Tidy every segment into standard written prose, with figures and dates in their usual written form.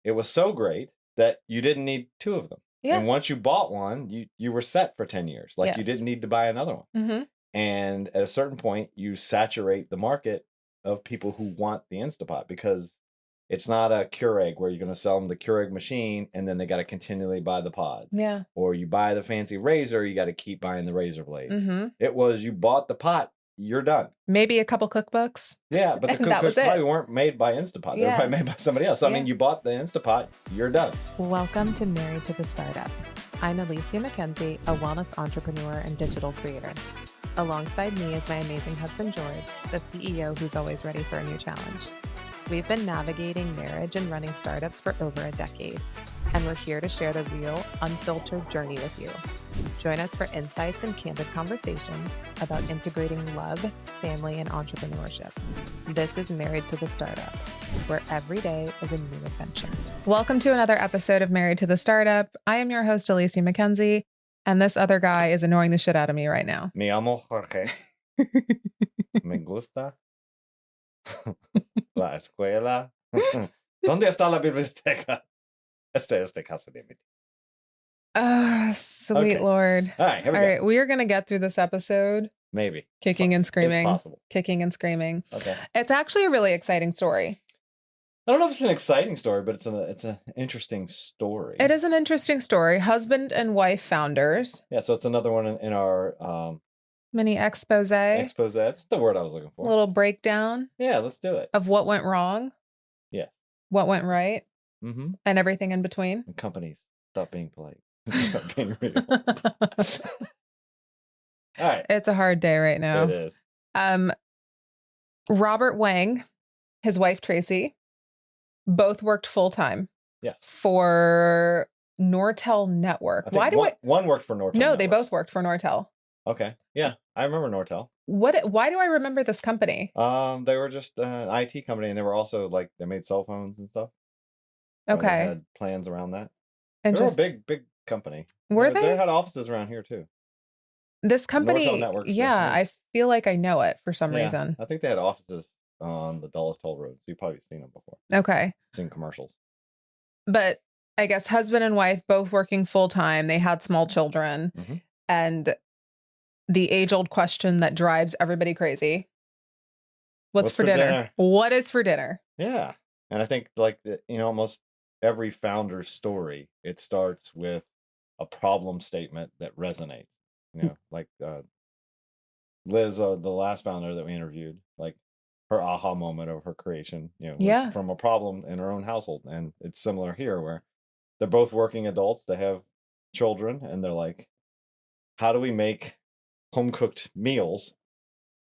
it was so great that you didn't need two of them. Yeah. And once you bought one, you were set for 10 years. Like, Yes. you didn't need to buy another one. Mm-hmm. And at a certain point, you saturate the market of people who want the InstaPot, because it's not a Keurig where you're going to sell them the Keurig machine and then they got to continually buy the pods. Yeah. Or you buy the fancy razor, you got to keep buying the razor blades. Mm-hmm. It was, you bought the pot, you're done. Maybe a couple cookbooks. Yeah, but the cookbooks probably weren't made by InstaPot. They were probably made by somebody else. So, I mean, you bought the InstaPot, you're done. Welcome to Married to the Startup. I'm Alicia McKenzie, a wellness entrepreneur and digital creator. Alongside me is my amazing husband, George, the CEO who's always ready for a new challenge. We've been navigating marriage and running startups for over a decade, and we're here to share the real, unfiltered journey with you. Join us for insights and candid conversations about integrating love, family, and entrepreneurship. This is Married to the Startup, where every day is a new adventure. Welcome to another episode of Married to the Startup. I am your host, Alicia McKenzie, and this other guy is annoying the shit out of me right now. Me llamo Jorge. Me gusta la escuela. ¿Dónde está la biblioteca? Este casa de mi tía. Sweet Lord. All right, here we go. All right, we are going to get through this episode. Maybe. Kicking and screaming. It's possible. Kicking and screaming. Okay. It's actually a really exciting story. I don't know if it's an exciting story, but it's an interesting story. It is an interesting story. Husband and wife founders. Yeah, so it's another one in our mini expose. Expose. That's the word I was looking for. A little breakdown. Yeah, let's do it. Of what went wrong. Yeah. What went right. Mm-hmm. And everything in between. And companies, stop being polite. Stop being real. All right. It's a hard day right now. It is. Robert Wang, his wife Tracy, both worked full time. Yes. For Nortel Network. One worked for Nortel? No, they both worked for Nortel. Okay. Yeah, I remember Nortel. Why do I remember this company? They were just an IT company, and they were also they made cell phones and stuff. Okay. They had plans around that. They were a big company. Were they? They had offices around here too. This company, Nortel Networks, yeah, I feel like I know it for some reason. I think they had offices on the Dulles Toll Road, so you've probably seen them before. Okay. Seen commercials. But I guess husband and wife both working full time. They had small children, and the age-old question that drives everybody crazy: What's for dinner? What is for dinner? Yeah, and I think almost every founder's story, it starts with a problem statement that resonates. Liz, the last founder that we interviewed, her aha moment of her creation, was from a problem in her own household. And it's similar here, where they're both working adults, they have children, and they're like, how do we make home cooked meals?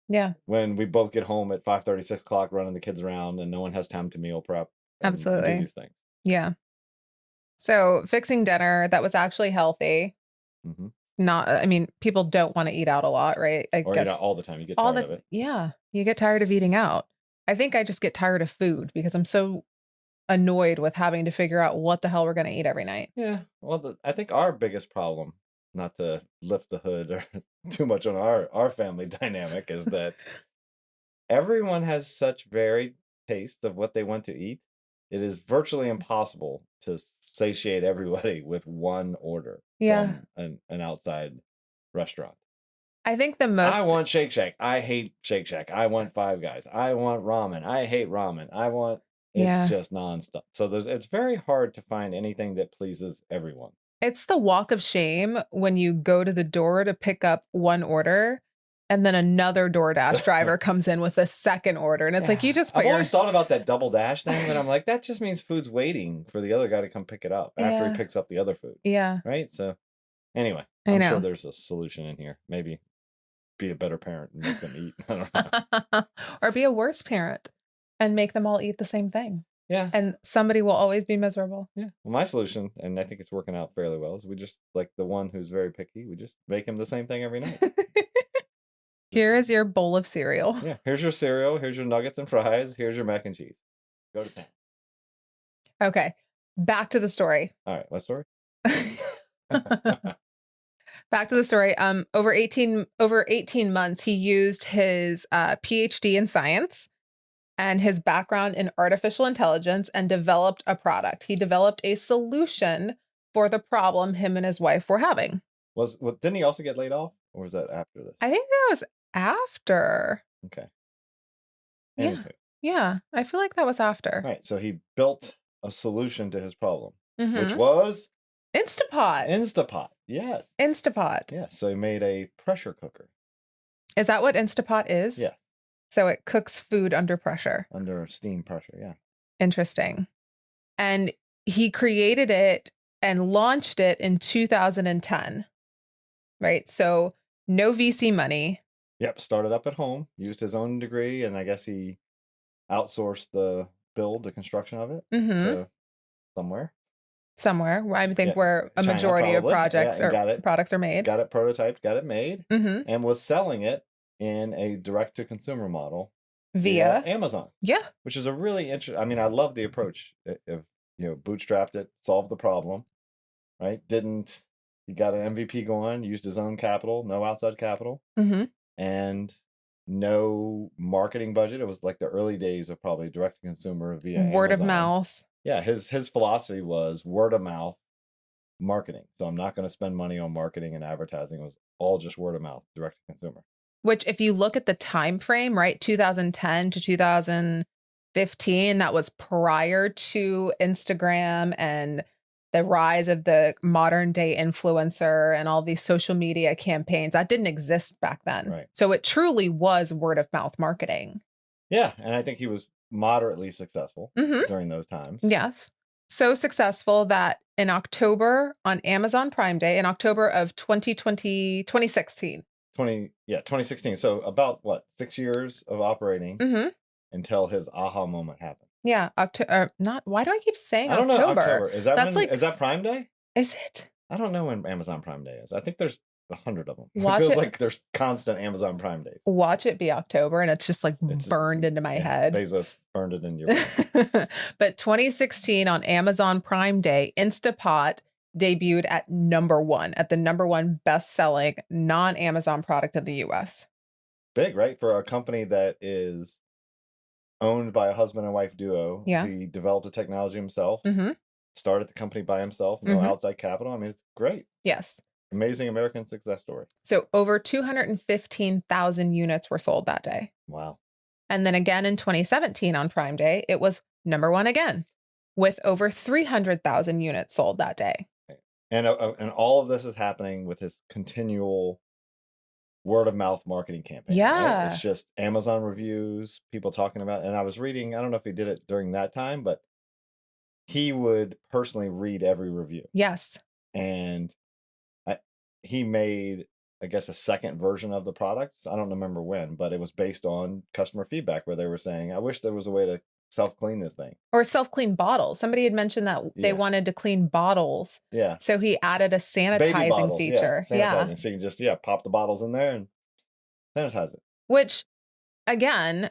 Yeah. When we both get home at 5:30, 6 o'clock, running the kids around, and no one has time to meal prep. Absolutely. And do these things. Yeah. So fixing dinner that was actually healthy. People don't want to eat out a lot, right? I guess eat out all the time. You get tired of it. Yeah. You get tired of eating out. I think I just get tired of food because I'm so annoyed with having to figure out what the hell we're going to eat every night. Yeah. Well, I think our biggest problem, not to lift the hood or too much on our family dynamic, is that everyone has such varied tastes of what they want to eat. It is virtually impossible to satiate everybody with one order from an outside restaurant. I think I want Shake Shack. I hate Shake Shack. I want Five Guys. I want ramen. I hate ramen. It's just nonstop. So it's very hard to find anything that pleases everyone. It's the walk of shame when you go to the door to pick up one order, and then another DoorDash driver comes in with a second order. And it's like, you just I've always thought about that double dash thing, but I'm like, that just means food's waiting for the other guy to come pick it up after he picks up the other food. Yeah. Right? So anyway, I'm sure there's a solution in here. Maybe be a better parent and make them eat. I don't know. Or be a worse parent and make them all eat the same thing. Yeah. And somebody will always be miserable. Yeah. Well, my solution, and I think it's working out fairly well, is we just, the one who's very picky, we just make him the same thing every night. Here is your bowl of cereal. Yeah. Here's your cereal. Here's your nuggets and fries. Here's your mac and cheese. Go to town. Okay. Back to the story. All right. What story? Back to the story. Over 18 months, he used his PhD in science and his background in artificial intelligence and developed a product. He developed a solution for the problem him and his wife were having. Didn't he also get laid off, or was that after this? I think that was after. Okay. Yeah. Anywho. Yeah. I feel like that was after. Right. So he built a solution to his problem, which Mhm. was InstaPot. InstaPot. Yes. InstaPot. Yeah. So he made a pressure cooker. Is that what InstaPot is? Yeah. So it cooks food under pressure. Under steam pressure. Yeah. Interesting. And he created it and launched it in 2010. Right? So no VC money. Yep. Started up at home, used his own degree, and I guess he outsourced the construction of it to somewhere. Somewhere, I think where a China, majority of probably. projects Yeah, or products are made. Got it prototyped, got it made, and was selling it in a direct-to-consumer model via Amazon. Yeah. Which is a really interesting. I mean, I love the approach. If bootstrapped it, solved the problem, right? He got an MVP going, used his own capital, no outside capital, and no marketing budget. It was like the early days of probably direct-to-consumer via word Amazon. of mouth. Yeah, his philosophy was word of mouth marketing. So I'm not going to spend money on marketing and advertising. It was all just word of mouth, direct to consumer. Which, if you look at the time frame, right, 2010 to 2015, that was prior to Instagram and the rise of the modern day influencer and all these social media campaigns. That didn't exist back then. Right. So it truly was word of mouth marketing. Yeah, and I think he was moderately successful during those times. Yes. So successful that in October on Amazon Prime Day, in October of 2016. 2016. So about 6 years of operating until his aha moment happened. Yeah, October. Not. Why do I keep saying October? I don't know. October. Is that is that Prime Day? Is it? I don't know when Amazon Prime Day is. I think there's 100 of them. It feels like there's constant Amazon Prime days. Watch it be October, and it's just like burned into my head. Bezos burned it into your brain. But 2016 on Amazon Prime Day, InstaPot debuted at the number one best-selling non-Amazon product in the U.S. Big, right? For a company that is owned by a husband and wife duo. Yeah. He developed the technology himself, started the company by himself, no outside capital. I mean, it's great. Yes. Amazing American success story. So over 215,000 units were sold that day. Wow. And then again in 2017 on Prime Day, it was number one again with over 300,000 units sold that day. And all of this is happening with his continual word of mouth marketing campaign. Yeah. Right? It's just Amazon reviews, people talking about, and I was reading, I don't know if he did it during that time, but he would personally read every review. Yes. And he made, I guess, a second version of the product. I don't remember when, but it was based on customer feedback where they were saying, I wish there was a way to self-clean this thing. Or self-clean bottles. Somebody had mentioned that they wanted to clean bottles. Yeah. So he added a sanitizing feature. Yeah. Sanitizing. So you can just, pop the bottles in there and sanitize it. Which, again,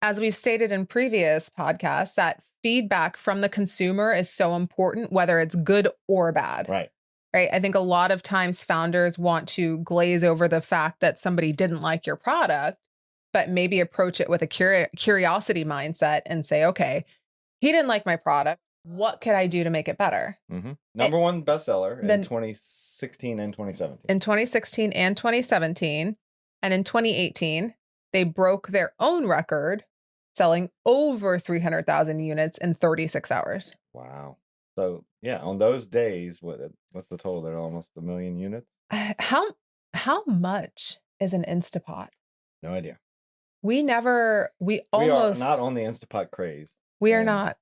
as we've stated in previous podcasts, that feedback from the consumer is so important, whether it's good or bad. Right. Right. I think a lot of times founders want to glaze over the fact that somebody didn't like your product, but maybe approach it with a curiosity mindset and say, okay, he didn't like my product. What could I do to make it better? Number one bestseller in 2016 and 2017. In 2016 and 2017. And in 2018, they broke their own record, selling over 300,000 units in 36 hours. Wow. So, on those days, what's the total there? Almost 1 million units? How much is an InstaPot? No idea. We are not on the InstaPot craze. We are not.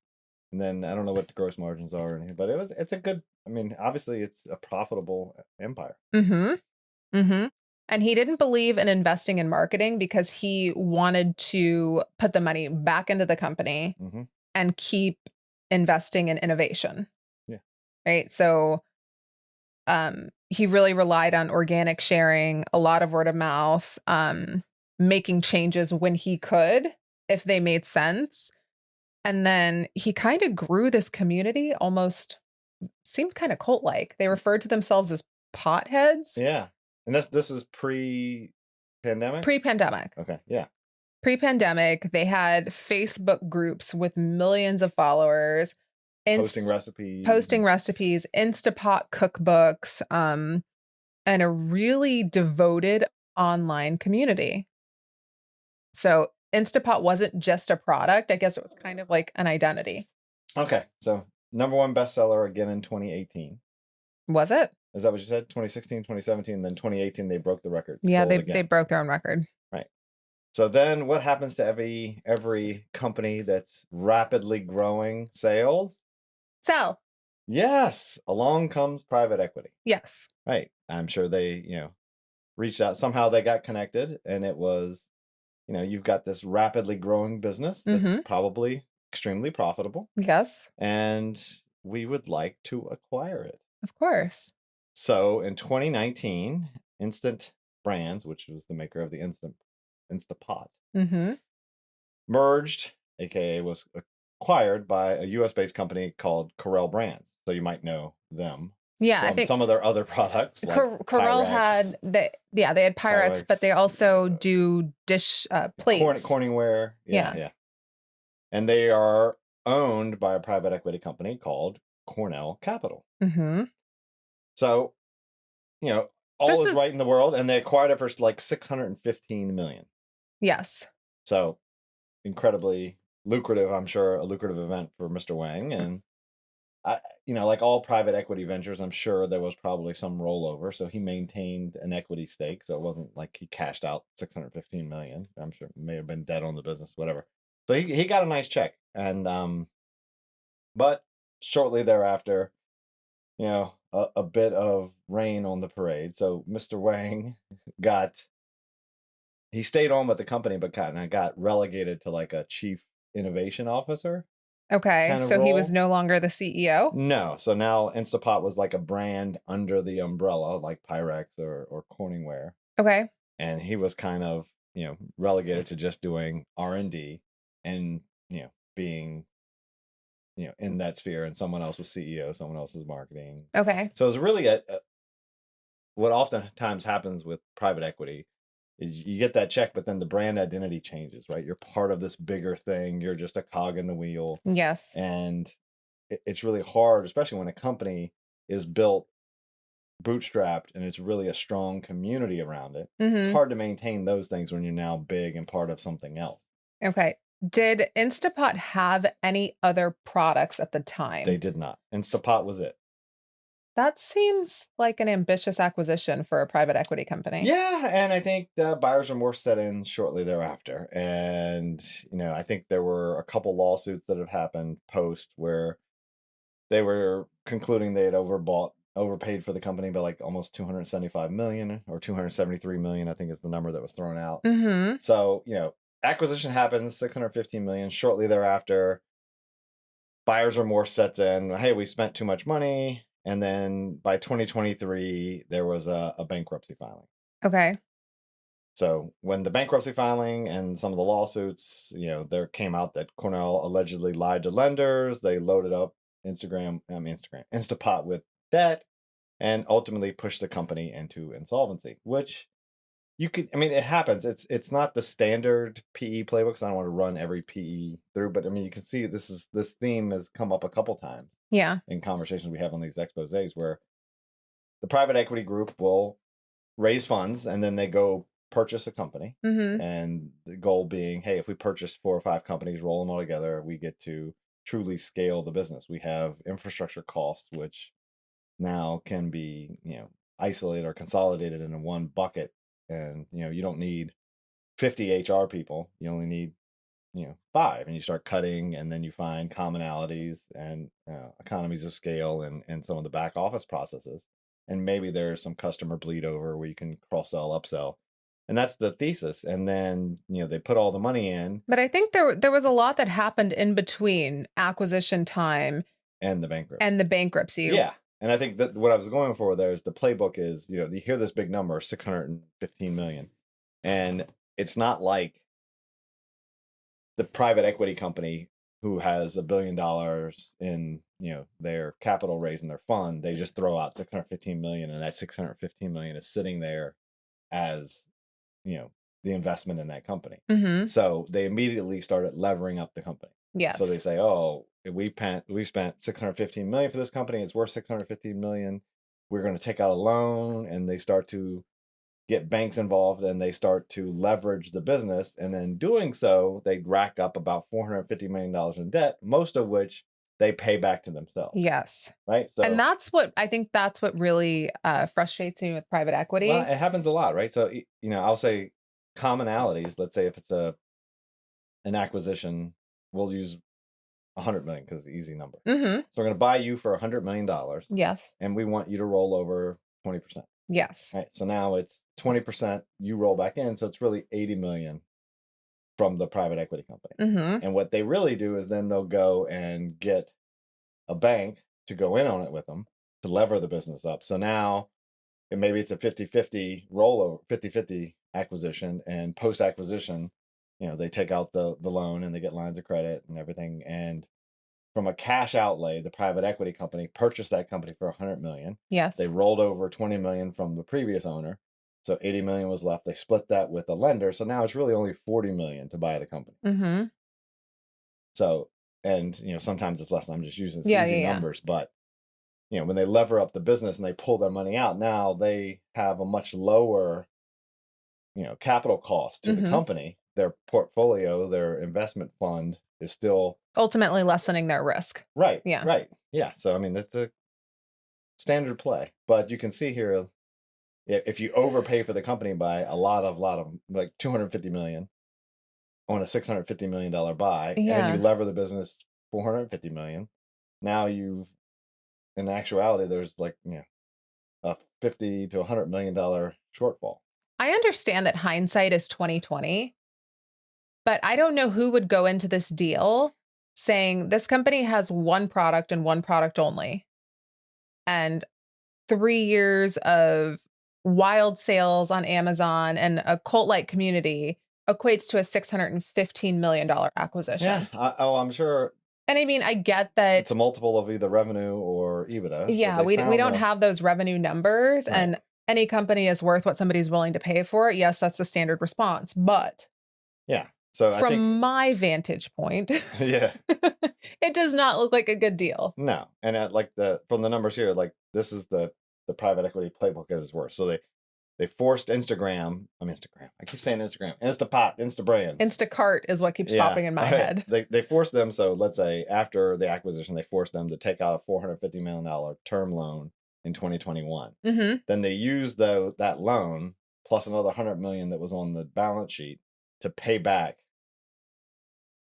And then I don't know what the gross margins are, but it's a good, obviously it's a profitable empire. And he didn't believe in investing in marketing because he wanted to put the money back into the company and keep investing in innovation. Yeah. Right. So he really relied on organic sharing, a lot of word of mouth, making changes when he could, if they made sense. And then he kind of grew this community, almost seemed kind of cult-like. They referred to themselves as potheads. Yeah. And this is pre-pandemic? Pre-pandemic. Okay. Yeah. Pre-pandemic, they had Facebook groups with millions of followers, Posting inst recipes. posting recipes, Instapot cookbooks, and a really devoted online community. So Instapot wasn't just a product. I guess it was kind of like an identity. Okay, so number one bestseller again in 2018. Was it? Is that what you said? 2016, 2017, then 2018 they broke the record. Yeah, Sold they again. broke their own record. Right. So then what happens to every company that's rapidly growing sales? Sell. Yes, along comes private equity. Yes. Right. I'm sure they, reached out. Somehow they got connected, and it was, you've got this rapidly growing business that's probably extremely profitable, Yes. and we would like to acquire it. Of course. So in 2019, Instant Brands, which was the maker of the InstaPot, merged, aka was acquired by a US-based company called Corel Brands. So you might know them Yeah, I from think some of their other products. Like Corel had they had Pyrex, but they also do dish plates. Corningware. Yeah. And they are owned by a private equity company called Cornell Capital. So, all is right in the world, and they acquired it for like $615 million. Yes. So incredibly lucrative, I'm sure, a lucrative event for Mr. Wang. And like all private equity ventures, I'm sure there was probably some rollover. So he maintained an equity stake. So it wasn't like he cashed out $615 million. I'm sure it may have been debt on the business, whatever. So he got a nice check. And but shortly thereafter, a bit of rain on the parade. So Mr. Wang he stayed on with the company, but kind of got relegated to like a chief innovation officer. Okay, kind of so he was role. no longer the CEO? No, so now Instapot was like a brand under the umbrella, like Pyrex or Corningware. Okay. And he was kind of, relegated to just doing R&D and, being, in that sphere, and someone else was CEO, someone else was marketing. Okay. So it's really what oftentimes happens with private equity is you get that check, but then the brand identity changes, right? You're part of this bigger thing. You're just a cog in the wheel. Yes. And it's really hard, especially when a company is built bootstrapped and it's really a strong community around it. It's hard to maintain those things when you're now big and part of something else. Okay. Did Instapot have any other products at the time? They did not. Instapot was it. That seems like an ambitious acquisition for a private equity company. Yeah, and I think the buyer's remorse set in shortly thereafter. And, I think there were a couple lawsuits that have happened post where they were concluding they had overpaid for the company by like almost 275 million or 273 million, I think is the number that was thrown out. So, acquisition happens, 615 million. Shortly thereafter, buyer's remorse sets in. Hey, we spent too much money. And then by 2023, there was a bankruptcy filing. Okay. So when the bankruptcy filing and some of the lawsuits, there came out that Cornell allegedly lied to lenders. They loaded up Instapot with debt and ultimately pushed the company into insolvency, which it happens. It's not the standard PE playbooks. I don't want to run every PE through, but you can see this theme has come up a couple times. Yeah. In conversations we have on these exposés where the private equity group will raise funds and then they go purchase a company. And the goal being, hey, if we purchase 4 or 5 companies, roll them all together, we get to truly scale the business. We have infrastructure costs, which now can be, isolated or consolidated into one bucket. And, you don't need 50 HR people. You only need, 5, and you start cutting, and then you find commonalities and economies of scale and some of the back office processes. And maybe there's some customer bleed over where you can cross sell, upsell. And that's the thesis. And then, they put all the money in. But I think there was a lot that happened in between acquisition time and the bankruptcy. Yeah. And I think that what I was going for there is the playbook is, you hear this big number, 615 million. And it's not like the private equity company who has $1 billion in, their capital raise in their fund. They just throw out 615 million, and that 615 million is sitting there as, the investment in that company. Mm-hmm. So they immediately started levering up the company. Yes. So they say, oh, we spent 615 million for this company. It's worth 615 million. We're going to take out a loan, and they start to get banks involved, and they start to leverage the business. And then doing so, they rack up about $450 million in debt, most of which they pay back to themselves. Yes. Right. So, and that's what really frustrates me with private equity. well, it happens a lot, right? So, I'll say commonalities. Let's say if it's an acquisition, we'll use 100 million because it's an easy number. Mm-hmm. So we're going to buy you for $100 million. Yes. And we want you to roll over 20%. Yes. Right. So now it's 20%, you roll back in. So it's really 80 million from the private equity company. Mm-hmm. And what they really do is then they'll go and get a bank to go in on it with them to lever the business up. So now maybe it's a 50-50 rollover, 50-50 acquisition, and post-acquisition, they take out the loan and they get lines of credit and everything. And from a cash outlay, the private equity company purchased that company for 100 million. Yes. They rolled over 20 million from the previous owner. So 80 million was left. They split that with a lender. So now it's really only 40 million to buy the company. Mm-hmm. So, and sometimes it's less. I'm just using Yeah, easy yeah, yeah. numbers, but when they lever up the business and they pull their money out, now they have a much lower, capital cost to the Mhm. company. Their portfolio, their investment fund is still Ultimately lessening their risk. right. Yeah. Right. Yeah. So, I mean, it's a standard play, but you can see here, if you overpay for the company by a lot of like 250 million on a $650 million buy, and Yeah. you lever the business 450 million, now in actuality, there's like, a 50 to $100 million shortfall. I understand that hindsight is 2020, but I don't know who would go into this deal saying this company has one product and one product only, and 3 years of wild sales on Amazon and a cult-like community equates to a $615 million acquisition. Yeah. I'm sure And I mean, I get that it's a multiple of either revenue or EBITDA. yeah, So we don't have those revenue numbers, Right. and any company is worth what somebody's willing to pay for it. Yes, that's the standard response. But yeah. So I think from my vantage point, yeah, it does not look like a good deal. no, and like from the numbers here, like this is the private equity playbook as it's worth. So they forced Instagram. I keep saying Instagram. InstaPot, Instabrands. Instacart is what keeps popping in my head. They forced them. So let's say after the acquisition, they forced them to take out a $450 million term loan in 2021. Mm-hmm. Then they used that loan plus another 100 million that was on the balance sheet to pay back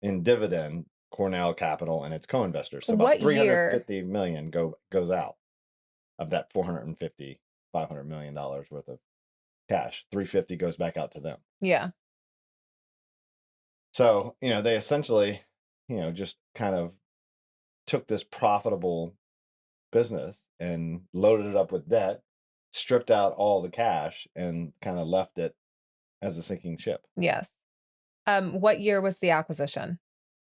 in dividend Cornell Capital and its co-investors. So about 350 million goes out of that 450, $500 million worth of cash. 350 goes back out to them. Yeah. So, they essentially, just kind of took this profitable business and loaded it up with debt, stripped out all the cash, and kind of left it as a sinking ship. Yes. What year was the acquisition?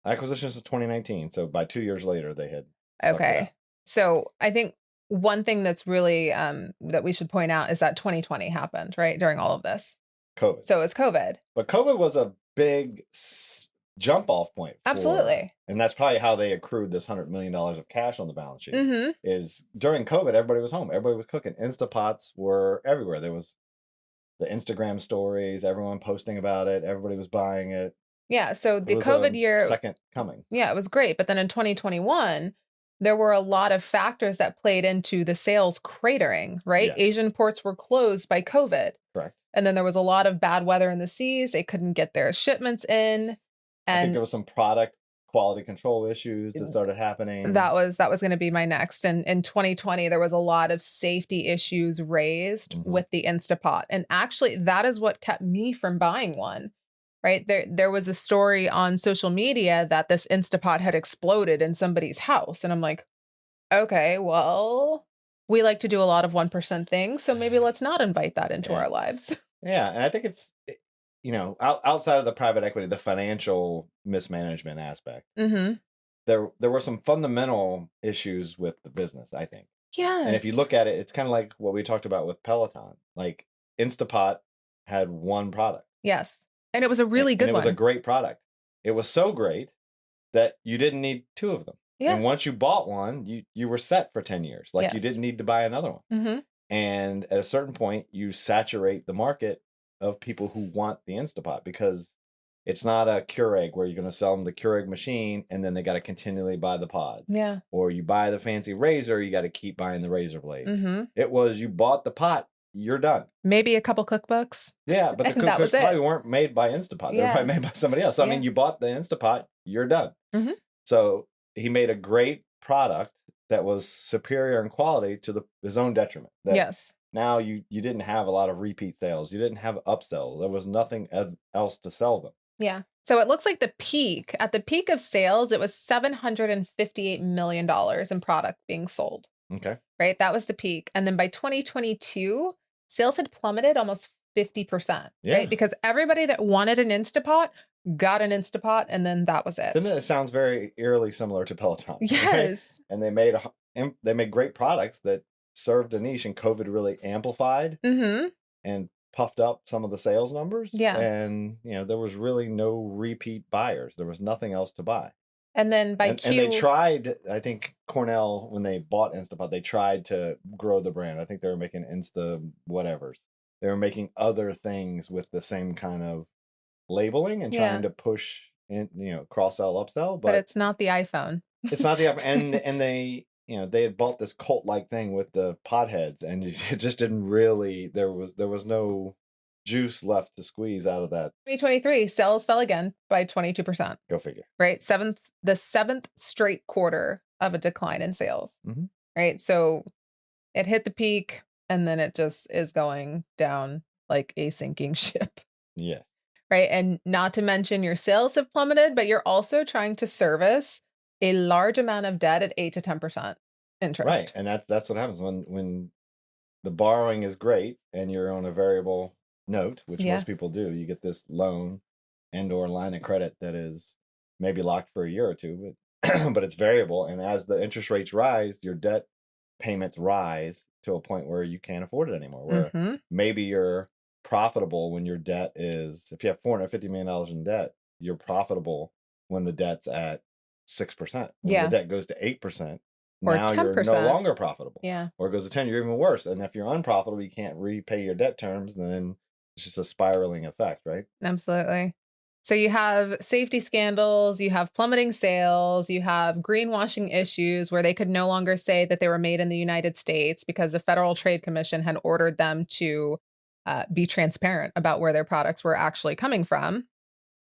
Acquisition is 2019. So by 2 years later, they had. Okay. So I think one thing that's really that we should point out is that 2020 happened, right? During all of this. COVID. So it's COVID. But COVID was a big jump off point. Absolutely. And that's probably how they accrued this $100 million of cash on the balance sheet. Mm-hmm. Is during COVID, everybody was home. Everybody was cooking. Instapots were everywhere. There was the Instagram stories, everyone posting about it. Everybody was buying it. Yeah. So the COVID year. Second coming. Yeah, it was great. But then in 2021, there were a lot of factors that played into the sales cratering, right? Yes. Asian ports were closed by COVID. Correct. And then there was a lot of bad weather in the seas. They couldn't get their shipments in. And I think there was some product quality control issues that started happening. That was going to be my next. And in 2020, there was a lot of safety issues raised with the InstaPot. And actually, that is what kept me from buying one. Right. There was a story on social media that this InstaPot had exploded in somebody's house. And I'm like, okay, well, we like to do a lot of 1% things. So maybe let's not invite that into our lives. Yeah. And I think it's, outside of the private equity, the financial mismanagement aspect, there were some fundamental issues with the business, I think. Yes. And if you look at it, it's kind of like what we talked about with Peloton. Like InstaPot had one product. Yes. And it was a really and good it was a one. great product. It was so great that you didn't need 2 of them. Yeah. And once you bought one, you were set for 10 years. Like, you Yes. didn't need to buy another one. Mm-hmm. And at a certain point, you saturate the market of people who want the InstaPot, because it's not a Keurig where you're going to sell them the Keurig machine and then they got to continually buy the pods. Yeah. Or you buy the fancy razor, you got to keep buying the razor blades. Mm-hmm. It was, you bought the pot, you're done. Maybe a couple cookbooks. Yeah, but the And that was cookbooks probably it. weren't made by InstaPot. They were Yeah. probably made by somebody else. So, I Yeah. mean, you bought the InstaPot, you're done. Mm-hmm. So he made a great product that was superior in quality to his own detriment. That Yes. now you didn't have a lot of repeat sales. You didn't have upsells. There was nothing else to sell them. Yeah. So it looks like at the peak of sales, it was $758 million in product being sold. Okay. Right? That was the peak. And then by 2022, sales had plummeted almost 50%. Yeah. Right? Because everybody that wanted an InstaPot got an InstaPot, and then that was it. Doesn't it sounds very eerily similar to Peloton? Yes. Right? And they made great products that served a niche, and COVID really amplified Mm-hmm. and puffed up some of the sales numbers. Yeah. And, there was really no repeat buyers. There was nothing else to buy. And then and they tried, I think Cornell, when they bought InstaPot, they tried to grow the brand. I think they were making Insta whatevers. They were making other things with the same kind of labeling and trying to push in, cross-sell, upsell. But it's not the iPhone. It's not the and they they had bought this cult-like thing with the potheads, and it just didn't really, there was no juice left to squeeze out of that. 2023 sales fell again by 22%. Go figure. Right? The seventh straight quarter of a decline in sales. Mm-hmm. Right? So it hit the peak, and then it just is going down like a sinking ship. Yeah. Right? And not to mention your sales have plummeted, but you're also trying to service a large amount of debt at 8 to 10% interest. Right. And that's what happens when the borrowing is great and you're on a variable note, which most people do. You get this loan and or line of credit that is maybe locked for a year or two, but it's variable. And as the interest rates rise, your debt payments rise to a point where you can't afford it anymore. Where maybe you're profitable when your debt is, if you have $450 million in debt, you're profitable when the debt's at 6%. When the debt goes to 8%, or now 10%. you're no longer profitable. Yeah. Or it goes to 10, you're even worse. And if you're unprofitable, you can't repay your debt terms, then it's just a spiraling effect, right? Absolutely. So you have safety scandals, you have plummeting sales, you have greenwashing issues where they could no longer say that they were made in the United States because the Federal Trade Commission had ordered them to be transparent about where their products were actually coming from.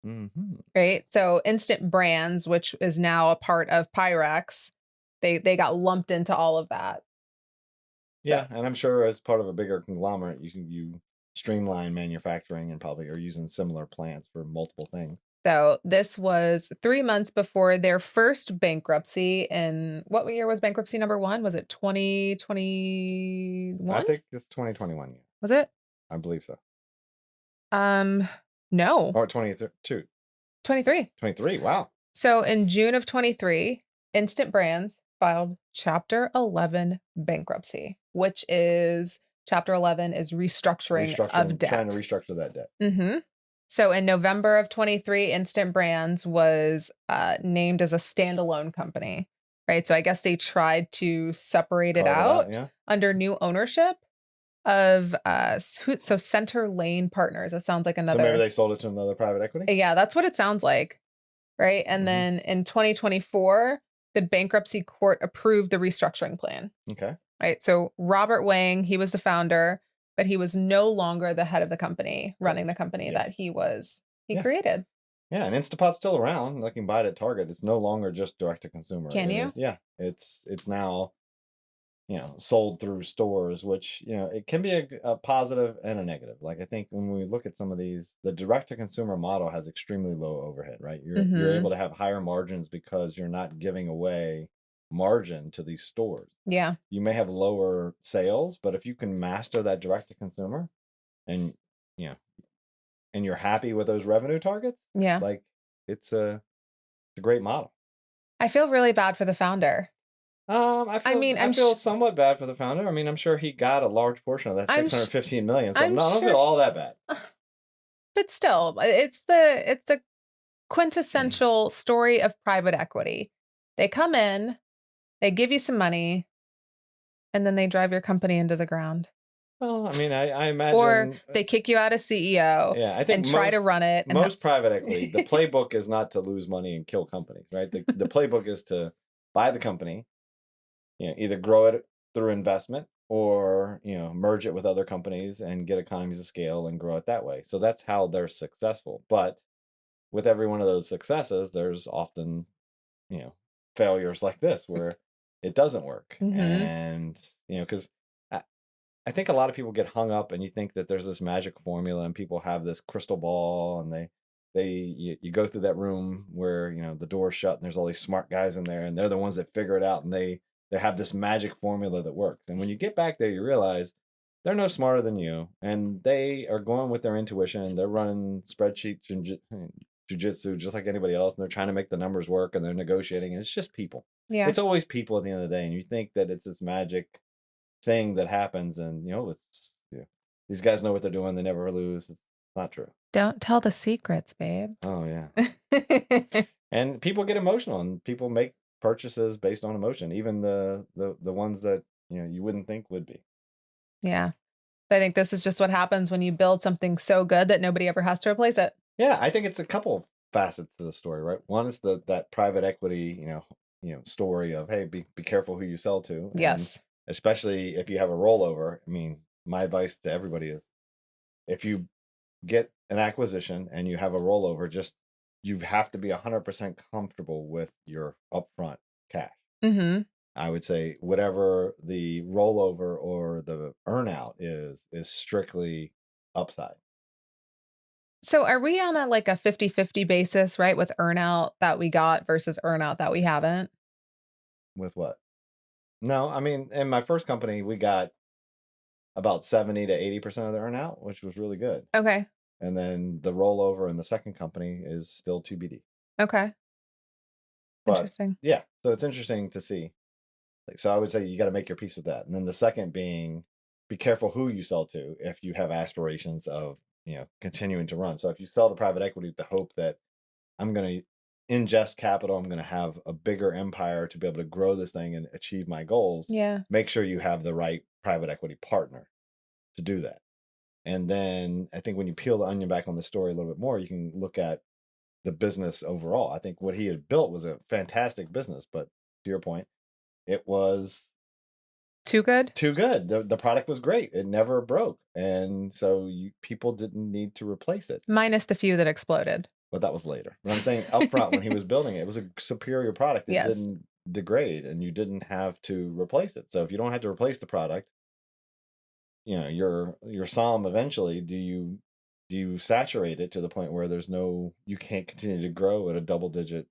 Mm-hmm. Right? So Instant Brands, which is now a part of Pyrex, they got lumped into all of that. Yeah, and I'm sure as part of a bigger conglomerate, you streamline manufacturing and probably are using similar plants for multiple things. So this was 3 months before their first bankruptcy. In what year was bankruptcy number 1? Was it 2021? I think it's 2021. Yeah. Was it? I believe so. No. Or 22. 23. 23. Wow. So in June of 23, Instant Brands filed Chapter 11 bankruptcy, which is Chapter 11 is restructuring of debt. Trying to restructure that debt. Mm-hmm. So in November of 23, Instant Brands was named as a standalone company, right? So I guess they tried to separate it out under new ownership of Center Lane Partners. It sounds like another. So maybe they sold it to another private equity? Yeah, that's what it sounds like, right? And then in 2024, the bankruptcy court approved the restructuring plan. Okay. Right. So Robert Wang, he was the founder, but he was no longer the head of the company, running the company that he created. Yeah, and InstaPot's still around. You can buy it at Target. It's no longer just direct to consumer. Can you? Yeah, it's now, sold through stores, which it can be a positive and a negative. Like, I think when we look at some of these, the direct to consumer model has extremely low overhead, right? You're able to have higher margins because you're not giving away margin to these stores. Yeah. You may have lower sales, but if you can master that direct to consumer and and you're happy with those revenue targets, like it's a great model. I feel really bad for the founder. I feel somewhat bad for the founder. I mean, I'm sure he got a large portion of that $615 million. So I don't feel all that bad. But still, it's the quintessential story of private equity. They come in, they give you some money, and then they drive your company into the ground. Well, I mean, I Or imagine, they kick you out as CEO yeah, I think and try to run it. And most private equity, the playbook is not to lose money and kill companies, right? The playbook is to buy the company, either grow it through investment or, merge it with other companies and get economies of scale and grow it that way. So that's how they're successful. But with every one of those successes, there's often, you know, failures like this where it doesn't work. Mhm. And, because I think a lot of people get hung up and you think that there's this magic formula and people have this crystal ball and you go through that room where, the door's shut and there's all these smart guys in there and they're the ones that figure it out and they have this magic formula that works. And when you get back there, you realize they're no smarter than you and they are going with their intuition. They're running spreadsheets and jujitsu just like anybody else. And they're trying to make the numbers work and they're negotiating. And it's just people. Yeah. It's always people at the end of the day. And you think that it's this magic thing that happens and it's these guys know what they're doing, they never lose. It's not true. Don't tell the secrets, babe. Oh yeah. And people get emotional and people make purchases based on emotion, even the ones that you wouldn't think would be. Yeah. I think this is just what happens when you build something so good that nobody ever has to replace it. Yeah, I think it's a couple facets to the story, right? One is that private equity story of, hey, be careful who you sell to. And Yes. especially if you have a rollover. I mean, my advice to everybody is if you get an acquisition and you have a rollover, you have to be 100% comfortable with your upfront cash. Mm-hmm. I would say whatever the rollover or the earnout is strictly upside. So are we on a 50-50 basis, right? With earnout that we got versus earnout that we haven't? With what? No, I mean, in my first company, we got about 70 to 80% of the earnout, which was really good. Okay. And then the rollover in the second company is still TBD. Okay. But Interesting. yeah, so it's interesting to see. So I would say you got to make your peace with that. And then the second being, be careful who you sell to if you have aspirations of, continuing to run. So if you sell to private equity with the hope that I'm going to ingest capital, I'm going to have a bigger empire to be able to grow this thing and achieve my goals. Yeah. Make sure you have the right private equity partner to do that. And then I think when you peel the onion back on the story a little bit more, you can look at the business overall. I think what he had built was a fantastic business, but to your point, it was too good. The product was great. It never broke. And so people didn't need to replace it. Minus the few that exploded. But that was later. But I'm saying upfront when he was building it, it was a superior product. It didn't degrade and you didn't have to replace it. So if you don't have to replace the product, your psalm eventually, do you saturate it to the point where you can't continue to grow at a double digit,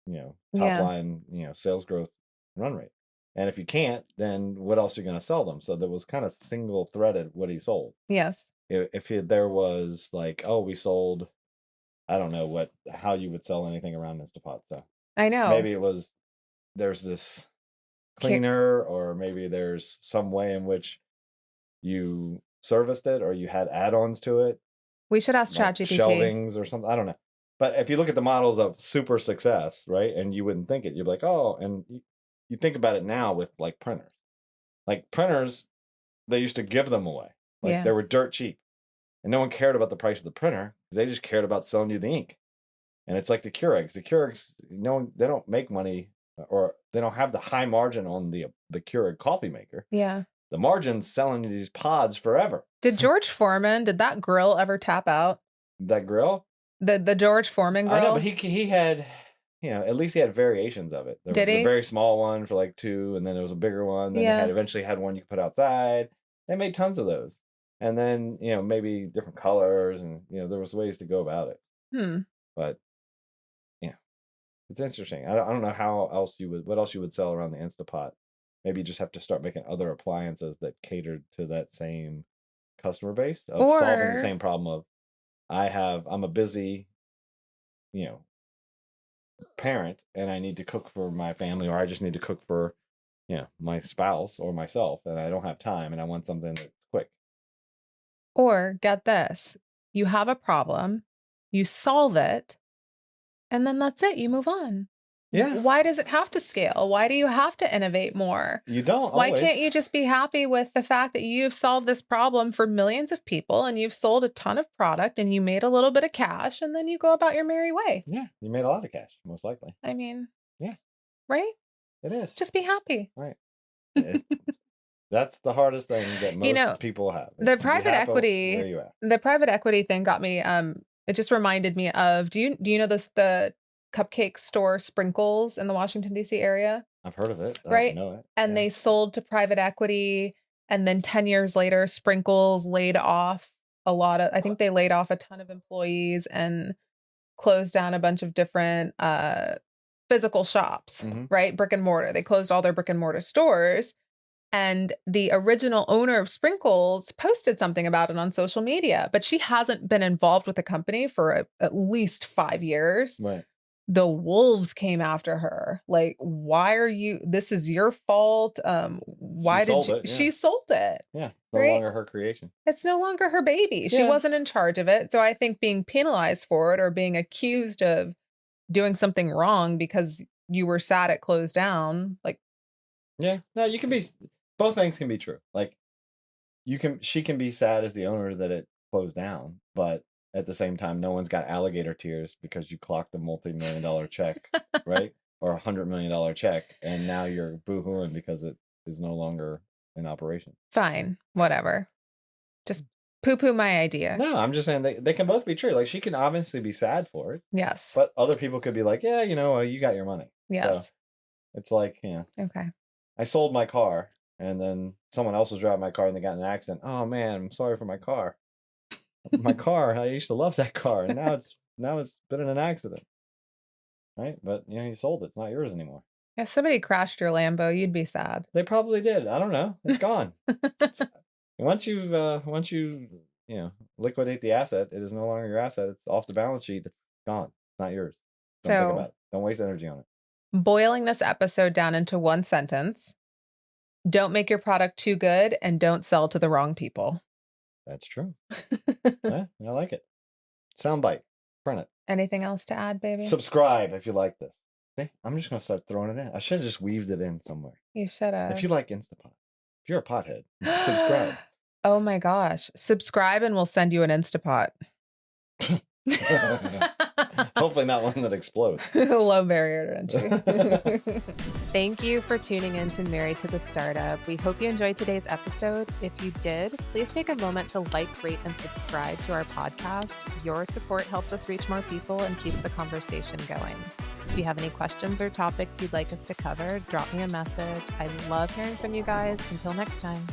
top line, sales growth run rate. And if you can't, then what else are you going to sell them? So there was kind of single threaded what he sold. Yes. If there was we sold, I don't know how you would sell anything around InstaPot. So I know. maybe there's this cleaner, or maybe there's some way in which you serviced it or you had add-ons to it. We should ask ChatGPT. Shelvings or something. I don't know. But if you look at the models of super success, right, and you wouldn't think it, you'd be like, oh, and you think about it now with printers. Printers, they used to give them away. They were dirt cheap. And no one cared about the price of the printer. They just cared about selling you the ink. And it's like the Keurigs. The Keurigs, they don't make money, or they don't have the high margin on the Keurig coffee maker. Yeah. The margin's selling you these pods forever. Did George Foreman, did that grill ever tap out? That grill? The George Foreman grill? I know, but he had, at least he had variations of it. There was a very small one for 2, and then there was a bigger one. Then they eventually had one you could put outside. They made tons of those. And then, maybe different colors, and, there was ways to go about it. But, it's interesting. I don't know what else you would sell around the InstaPot. Maybe you just have to start making other appliances that catered to that same customer base of solving the same problem of, I'm a busy, parent, and I need to cook for my family, or I just need to cook for, my spouse or myself, and I don't have time, and I want something that's quick. Or get this, you have a problem, you solve it, and then that's it. You move on. Yeah. Why does it have to scale? Why do you have to innovate more? You don't Why always. can't you just be happy with the fact that you've solved this problem for millions of people and you've sold a ton of product and you made a little bit of cash and then you go about your merry way? Yeah, you made a lot of cash, most likely. I mean, yeah, right? It is. Just be happy. Right. That's the hardest thing that most people have. The private equity, where you at. the private equity thing got me. It just reminded me of. Do you know the cupcake store Sprinkles in the Washington D.C. area? I've heard of it. I Right. don't know it. And they sold to private equity, and then 10 years later, Sprinkles laid off I think they laid off a ton of employees and closed down a bunch of different physical shops, right? Brick and mortar. They closed all their brick and mortar stores. And the original owner of Sprinkles posted something about it on social media, but she hasn't been involved with the company for at least 5 years. Right. The wolves came after her. Like, why are you? This is your fault. Why did you? She sold it. Yeah, it's no longer her creation. It's no longer her baby. She wasn't in charge of it. So I think being penalized for it or being accused of doing something wrong because you were sad it closed down, like. Yeah, no, you can be. Both things can be true. Like, she can be sad as the owner that it closed down, but at the same time, no one's got alligator tears because you clocked a multi-million-dollar check, right? Or $100 million check, and now you're boo-hooing because it is no longer in operation. Fine, whatever. Just poo-poo my idea. No, I'm just saying they can both be true. Like, she can obviously be sad for it. Yes. But other people could be like, yeah, you got your money. Yes. So it's like, Okay. I sold my car. And then someone else was driving my car and they got in an accident. Oh man, I'm sorry for my car. My car, I used to love that car, and now it's been in an accident. Right? But you sold it. It's not yours anymore. If somebody crashed your Lambo, you'd be sad. They probably did. I don't know. It's gone. Once you liquidate the asset, it is no longer your asset. It's off the balance sheet. It's gone. It's not yours. Don't think about it. Don't waste energy on it. Boiling this episode down into one sentence. Don't make your product too good and don't sell to the wrong people. That's true. Yeah, I like it. Soundbite. Print it. Anything else to add, baby? Subscribe if you like this. See, I'm just going to start throwing it in. I should have just weaved it in somewhere. You should have. If you like InstaPot, if you're a pothead, subscribe. Oh my gosh. Subscribe and we'll send you an InstaPot. Hopefully not one that explodes. Low barrier to entry. Thank you for tuning in to Married to the Startup. We hope you enjoyed today's episode. If you did, please take a moment to like, rate, and subscribe to our podcast. Your support helps us reach more people and keeps the conversation going. If you have any questions or topics you'd like us to cover, drop me a message. I love hearing from you guys. Until next time.